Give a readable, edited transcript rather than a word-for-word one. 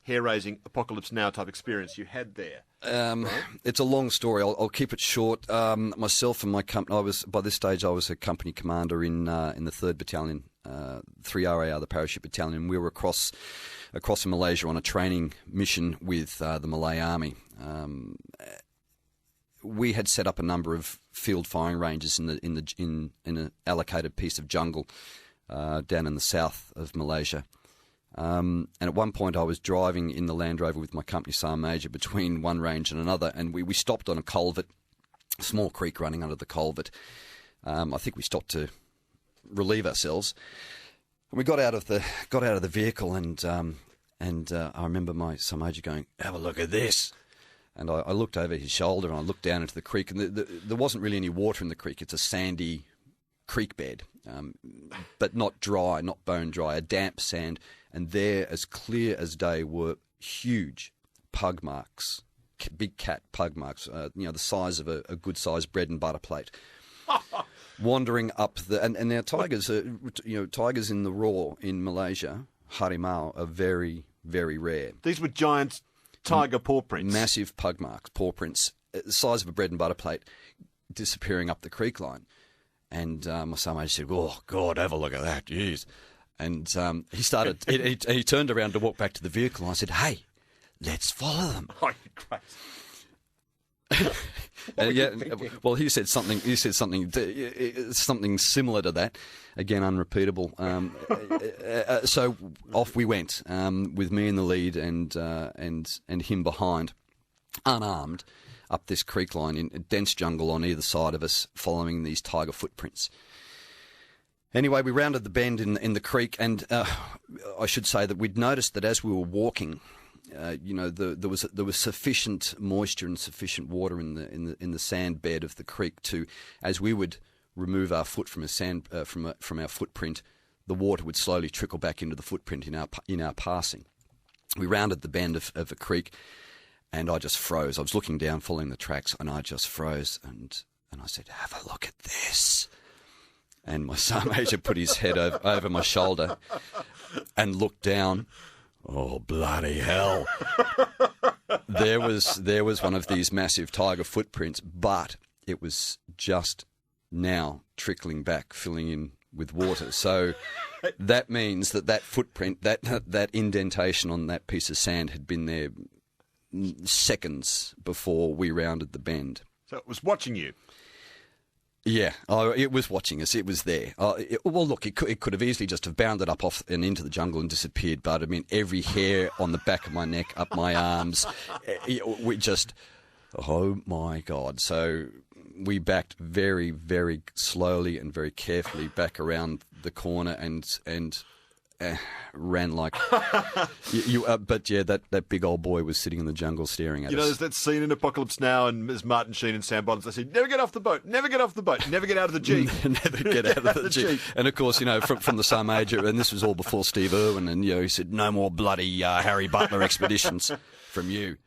hair-raising Apocalypse Now type experience you had there? Right? It's a long story. I'll keep it short. Myself and my company, by this stage I was a company commander in the 3rd Battalion, 3RAR, the Parachute Battalion. We were across in Malaysia on a training mission with the Malay Army. We had set up a number of field firing ranges in an allocated piece of jungle down in the south of Malaysia. And at one point I was driving in the Land Rover with my company Sergeant Major between one range and another, and we stopped on a culvert, a small creek running under the culvert. I think we stopped to relieve ourselves. And we got out of the vehicle, and I remember my Sergeant Major going, "Have a look at this." And I looked over his shoulder and I looked down into the creek, and there wasn't really any water in the creek. It's a sandy creek bed, but not dry, not bone dry, a damp sand. And there, as clear as day, were huge pug marks, big cat pug marks, the size of a good-sized bread and butter plate, wandering up the. And now tigers, tigers in the raw in Malaysia, harimau, are very, very rare. These were giant tiger paw prints, massive pug marks, paw prints, the size of a bread and butter plate, disappearing up the creek line. And my son Major said, "Oh God, have a look at that, jeez." And he started. he turned around to walk back to the vehicle. And I said, "Hey, let's follow them." Oh, you're crazy. Well, he said something. Something similar to that. Again, unrepeatable. So off we went with me in the lead and him behind, unarmed, up this creek line in a dense jungle on either side of us, following these tiger footprints. Anyway, we rounded the bend in the creek, and I should say that we'd noticed that as we were walking, there was sufficient moisture and sufficient water in the sand bed of the creek to, as we would remove our foot from from our footprint, the water would slowly trickle back into the footprint in our passing. We rounded the bend of a creek, and I just froze. I was looking down, following the tracks, and I just froze, and I said, "Have a look at this." And my Sergeant Major put his head over my shoulder and looked down. Oh, bloody hell. There was one of these massive tiger footprints, but it was just now trickling back, filling in with water. So that means that footprint, that indentation on that piece of sand had been there seconds before we rounded the bend. So it was watching you. Yeah, it was watching us. It was there. Look, it could have easily just have bounded up off and into the jungle and disappeared. But I mean, every hair on the back of my neck, up my arms, we just, oh my God! So we backed very, very slowly and very carefully back around the corner and ran like but yeah, that big old boy was sitting in the jungle staring at us. There's that scene in Apocalypse Now, and there's Martin Sheen and Sam Bonds. They said, "Never get off the boat, never get off the boat, never get out of the Jeep." Never get out of the Jeep. And of course, from the Sergeant Major, and this was all before Steve Irwin, and he said, "No more bloody Harry Butler expeditions from you."